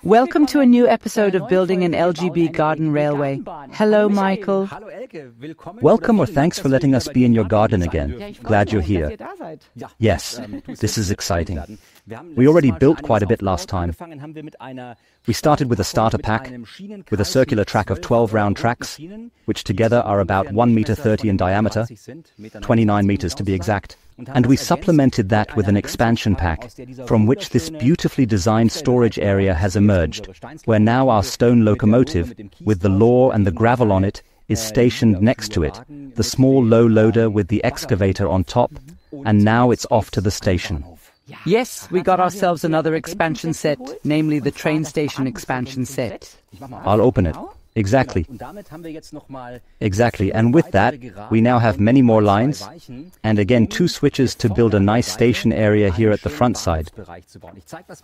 Welcome to a new episode of Building an LGB Garden Railway. Hello, Michael. Welcome, or thanks for letting us be in your garden again. Glad you're here. Yes, this is exciting. We already built quite a bit last time. We started with a starter pack, with a circular track of 12 round tracks, which together are about 1.30 meters in diameter, 29 meters to be exact. And we supplemented that with an expansion pack, from which this beautifully designed storage area has emerged, where now our stone locomotive, with the lore and the gravel on it, is stationed next to it, the small low loader with the excavator on top, and now it's off to the station. Yes, we got ourselves another expansion set, namely the train station expansion set. I'll open it. Exactly. Exactly. And with that, we now have many more lines, and again 2 switches to build a nice station area here at the front side.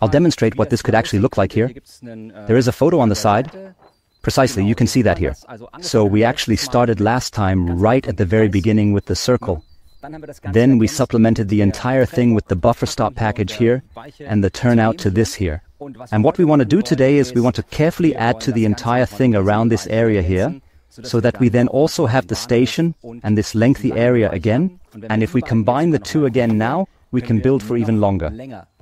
I'll demonstrate what this could actually look like here. There is a photo on the side. Precisely, you can see that here. So we actually started last time right at the very beginning with the circle. Then we supplemented the entire thing with the buffer stop package here and the turnout to this here. And what we want to do today is we want to carefully add to the entire thing around this area here, so that we then also have the station and this lengthy area again. And if we combine the two again now, we can build for even longer.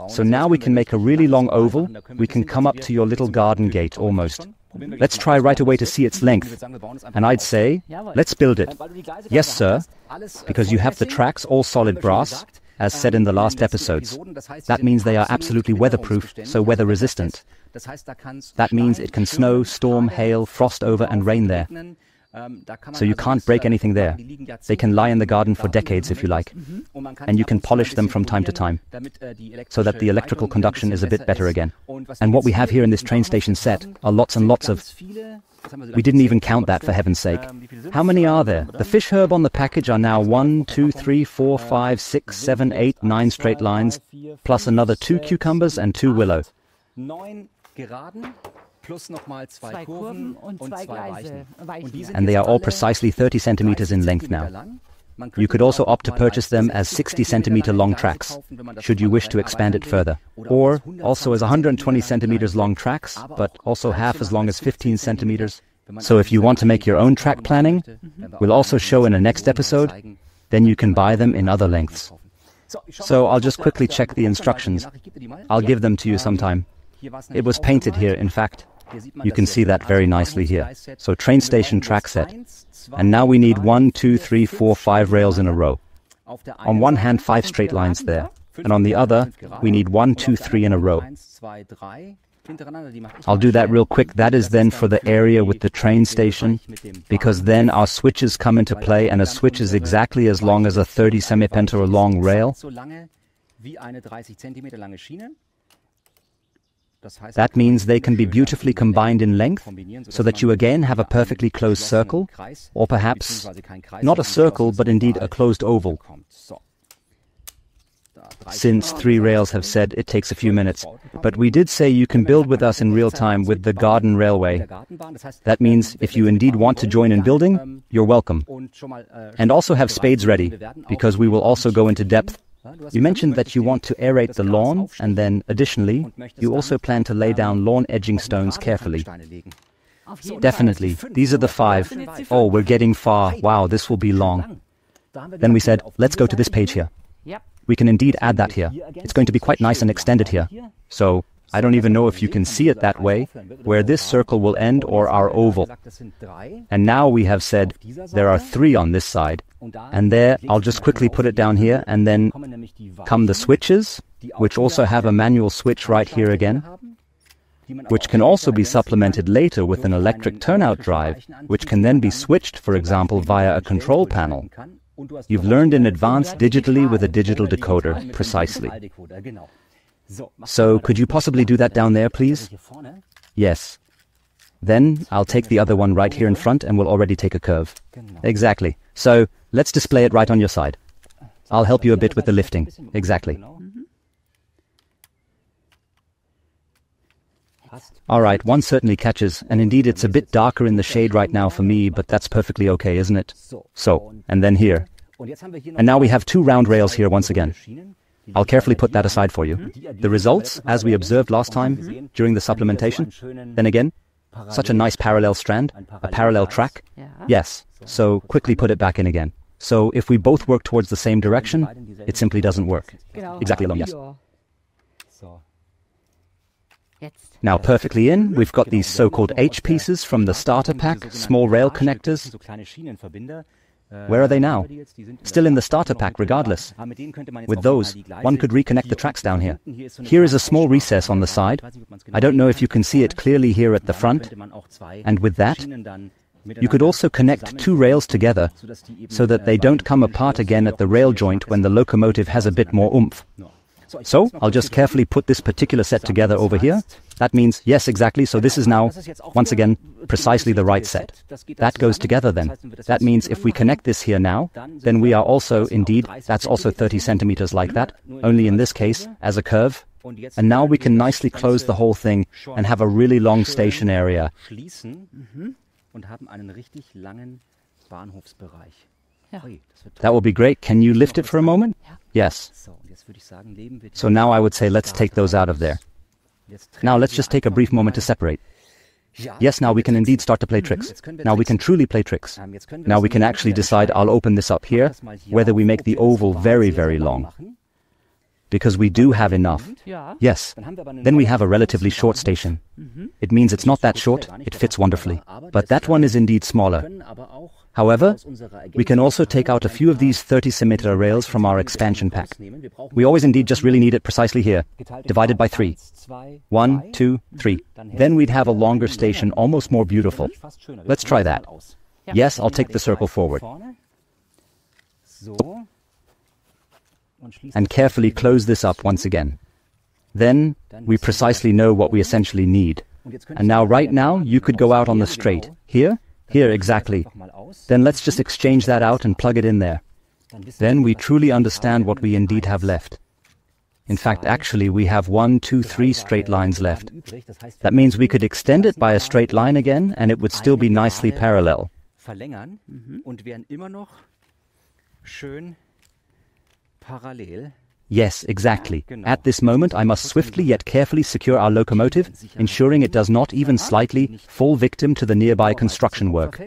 So now we can make a really long oval. We can come up to your little garden gate almost. Let's try right away to see its length. And I'd say, let's build it. Yes, sir, because you have the tracks all solid brass, as said in the last episodes. That means they are absolutely weatherproof, so weather resistant. That means it can snow, storm, hail, frost over and rain there. So you can't break anything there. They can lie in the garden for decades if you like. And you can polish them from time to time, so that the electrical conduction is a bit better again. And what we have here in this train station set are lots and lots of... We didn't even count that, for heaven's sake. How many are there? The fish herb on the package are now 1, 2, 3, 4, 5, 6, 7, 8, 9 straight lines, plus another 2 cucumbers and 2 willow. And they are all precisely 30 centimeters in length now. You could also opt to purchase them as 60 centimeter long tracks, should you wish to expand it further. Or also as 120 centimeters long tracks, but also half as long as 15 centimeters. So if you want to make your own track planning, we'll also show in a next episode, then you can buy them in other lengths. So I'll just quickly check the instructions. I'll give them to you sometime. It was painted here, in fact. You can see that very nicely here. So train station track set. And now we need 1, 2, 3, 4, 5 rails in a row. On one hand, 5 straight lines there. And on the other, we need 1, 2, 3 in a row. I'll do that real quick. That is then for the area with the train station, because then our switches come into play, and a switch is exactly as long as a 30 centimeter long rail. That means they can be beautifully combined in length, so that you again have a perfectly closed circle, or perhaps not a circle, but indeed a closed oval. Since 3 rails have said it takes a few minutes, but we did say you can build with us in real time with the garden railway. That means if you indeed want to join in building, you're welcome. And also have spades ready, because we will also go into depth. You mentioned that you want to aerate the lawn, and then, additionally, you also plan to lay down lawn edging stones carefully. Definitely. These are the 5. Oh, we're getting far. Wow, this will be long. Then we said, let's go to this page here. We can indeed add that here. It's going to be quite nice and extended here. So, I don't even know if you can see it that way, where this circle will end or our oval. And now we have said there are 3 on this side. And there, I'll just quickly put it down here, and then come the switches, which also have a manual switch right here again, which can also be supplemented later with an electric turnout drive, which can then be switched, for example, via a control panel. You've learned in advance digitally with a digital decoder, precisely. So, could you possibly do that down there, please? Yes. Then, I'll take the other one right here in front, and we'll already take a curve. Exactly. So, let's display it right on your side. I'll help you a bit with the lifting. Exactly. Alright, one certainly catches, and indeed it's a bit darker in the shade right now for me, but that's perfectly okay, isn't it? So, and then here. And now we have 2 round rails here once again. I'll carefully put that aside for you. The results, as we observed last time during the supplementation, then again, such a nice parallel strand, a parallel track. Yes, so quickly put it back in again. So if we both work towards the same direction, it simply doesn't work. Exactly alone, yes. Now perfectly in, we've got these so-called H pieces from the starter pack, small rail connectors. Where are they now? Still in the starter pack regardless. With those, one could reconnect the tracks down here. Here is a small recess on the side. I don't know if you can see it clearly here at the front. And with that, you could also connect two rails together so that they don't come apart again at the rail joint when the locomotive has a bit more oomph. So, I'll just carefully put this particular set together over here. That means, yes, exactly, so this is now, once again, precisely the right set. That goes together then. That means if we connect this here now, then we are also, indeed, that's also 30 centimeters like that, only in this case, as a curve. And now we can nicely close the whole thing and have a really long station area. That will be great. Can you lift it for a moment? Yes. So now I would say let's take those out of there. Now let's just take a brief moment to separate. Yes, now we can indeed start to play tricks. Now we can truly play tricks. Now we can actually decide, I'll open this up here, whether we make the oval very, very long. Because we do have enough. Yes. Then we have a relatively short station. It means it's not that short, it fits wonderfully. But that one is indeed smaller. However, we can also take out a few of these 30-centimeter rails from our expansion pack. We always indeed just really need it precisely here, divided by 3. 1, 2, 3. Then we'd have a longer station, almost more beautiful. Let's try that. Yes, I'll take the circle forward. And carefully close this up once again. Then, we precisely know what we essentially need. And now, right now, you could go out on the straight. Here? Here, exactly. Then let's just exchange that out and plug it in there. Then we truly understand what we indeed have left. In fact, actually, we have 1, 2, 3 straight lines left. That means we could extend it by a straight line again, and it would still be nicely parallel. Yes, exactly. At this moment, I must swiftly yet carefully secure our locomotive, ensuring it does not even slightly fall victim to the nearby construction work.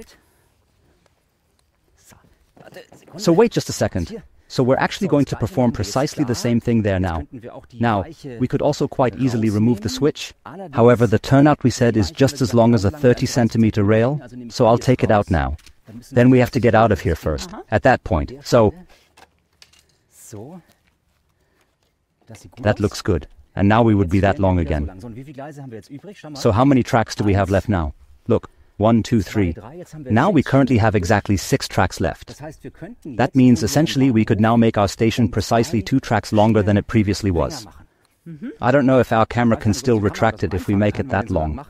So wait just a second. So we're actually going to perform precisely the same thing there now. Now, we could also quite easily remove the switch. However, the turnout we said is just as long as a 30-centimeter rail, so I'll take it out now. Then we have to get out of here first, at that point. So, that looks good. And now we would be that long again. So how many tracks do we have left now? Look, 1, 2, 3. Now we currently have exactly 6 tracks left. That means essentially we could now make our station precisely 2 tracks longer than it previously was. I don't know if our camera can still retract it if we make it that long.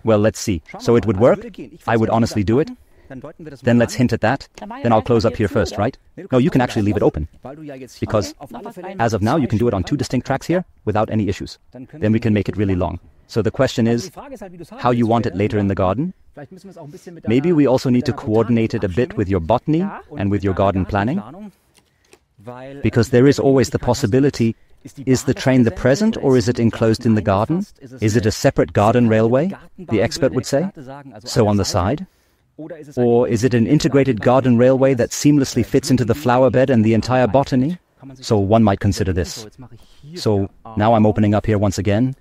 Well, let's see. So it would work? I would honestly do it. Then let's hint at that. Then I'll close up here first, right? No, you can actually leave it open. Because, as of now, you can do it on 2 distinct tracks here without any issues. Then we can make it really long. So the question is, how you want it later in the garden? Maybe we also need to coordinate it a bit with your botany and with your garden planning. Because there is always the possibility, is the train the present or is it enclosed in the garden? Is it a separate garden railway, the expert would say? So on the side? Or is it an integrated garden railway that seamlessly fits into the flower bed and the entire botany? So one might consider this. So now I'm opening up here once again.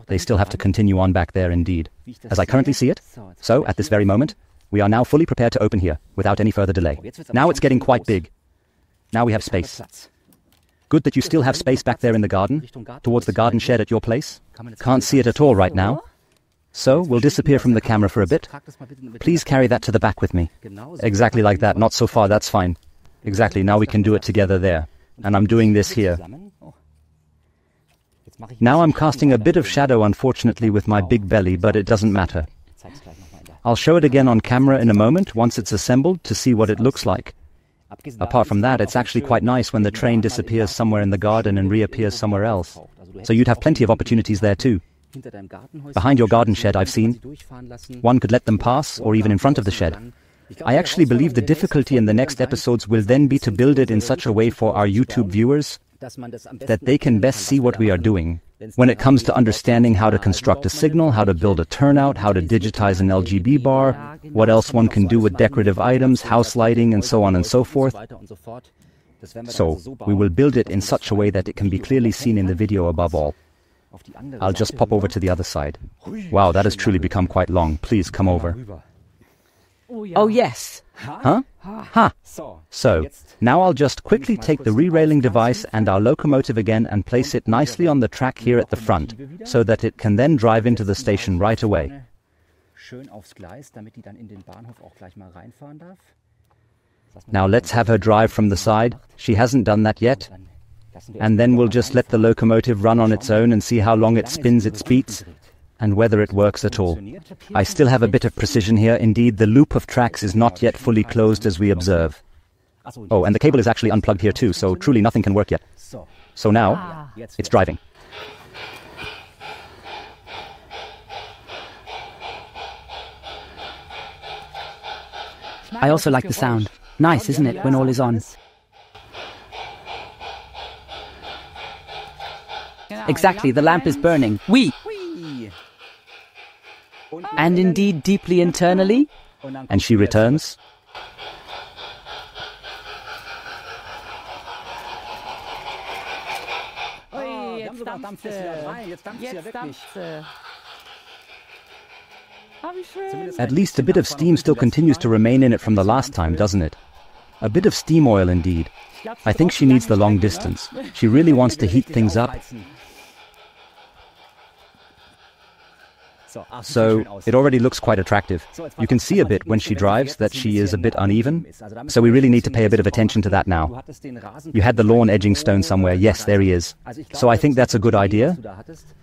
They still have to continue on back there indeed, as I currently see it. So at this very moment, we are now fully prepared to open here, without any further delay. Now it's getting quite big. Now we have space. Good that you still have space back there in the garden, towards the garden shed at your place. Can't see it at all right now. So, we'll disappear from the camera for a bit. Please carry that to the back with me. Exactly like that, not so far, that's fine. Exactly, now we can do it together there. And I'm doing this here. Now I'm casting a bit of shadow, unfortunately, with my big belly, but it doesn't matter. I'll show it again on camera in a moment, once it's assembled, to see what it looks like. Apart from that, it's actually quite nice when the train disappears somewhere in the garden and reappears somewhere else. So you'd have plenty of opportunities there too. Behind your garden shed, I've seen. One could let them pass, or even in front of the shed. I actually believe the difficulty in the next episodes will then be to build it in such a way for our YouTube viewers that they can best see what we are doing when it comes to understanding how to construct a signal, how to build a turnout, how to digitize an LGB bar, what else one can do with decorative items, house lighting, and so on and so forth. So, we will build it in such a way that it can be clearly seen in the video above all. I'll just pop over to the other side. Wow, that has truly become quite long. Please come over. Oh yes. Huh? Ha! So, now I'll just quickly take the re-railing device and our locomotive again and place it nicely on the track here at the front, so that it can then drive into the station right away. Now let's have her drive from the side. She hasn't done that yet. And then we'll just let the locomotive run on its own and see how long it spins its beats, and whether it works at all. I still have a bit of precision here. Indeed, the loop of tracks is not yet fully closed as we observe. Oh, and the cable is actually unplugged here too, so truly nothing can work yet. So now, it's driving. I also like the sound. Nice, isn't it, when all is on? Exactly, the lamp is burning. Whee! And indeed deeply internally. And she returns. At least a bit of steam still continues to remain in it from the last time, doesn't it? A bit of steam oil indeed. I think she needs the long distance. She really wants to heat things up. So, it already looks quite attractive. You can see a bit when she drives that she is a bit uneven. So we really need to pay a bit of attention to that now. You had the lawn edging stone somewhere. Yes, there he is. So I think that's a good idea.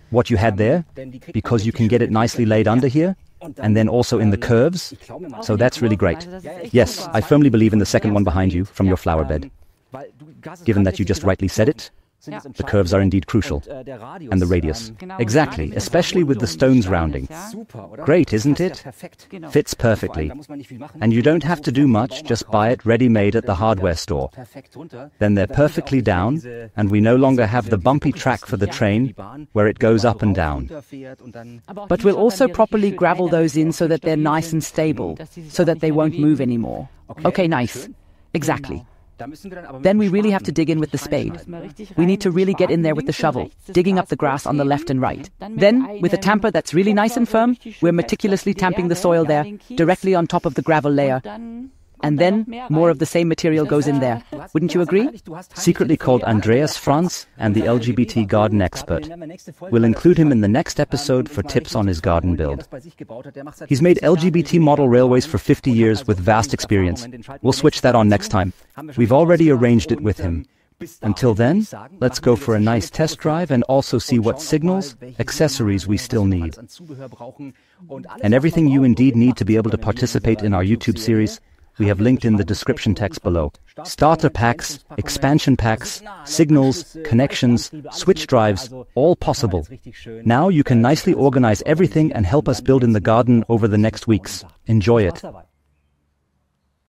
What you had there, because you can get it nicely laid under here, and then also in the curves. So that's really great. Yes, I firmly believe in the second one behind you from your flower bed. Given that you just rightly said it, the curves are indeed crucial. And the radius. Exactly, especially with the stones rounding. Great, isn't it? Fits perfectly. And you don't have to do much, just buy it ready-made at the hardware store. Then they're perfectly down, and we no longer have the bumpy track for the train, where it goes up and down. But we'll also properly gravel those in so that they're nice and stable, so that they won't move anymore. Okay, nice. Exactly. Then we really have to dig in with the spade. We need to really get in there with the shovel, digging up the grass on the left and right. Then, with a tamper that's really nice and firm, we're meticulously tamping the soil there, directly on top of the gravel layer. And then, more of the same material goes in there. Wouldn't you agree? Secretly called Andreas Franz and the LGBT garden expert. We'll include him in the next episode for tips on his garden build. He's made LGBT model railways for 50 years with vast experience. We'll switch that on next time. We've already arranged it with him. Until then, let's go for a nice test drive and also see what signals, accessories we still need. And everything you indeed need to be able to participate in our YouTube series, we have linked in the description text below. Starter packs, expansion packs, signals, connections, switch drives, all possible. Now you can nicely organize everything and help us build in the garden over the next weeks. Enjoy it.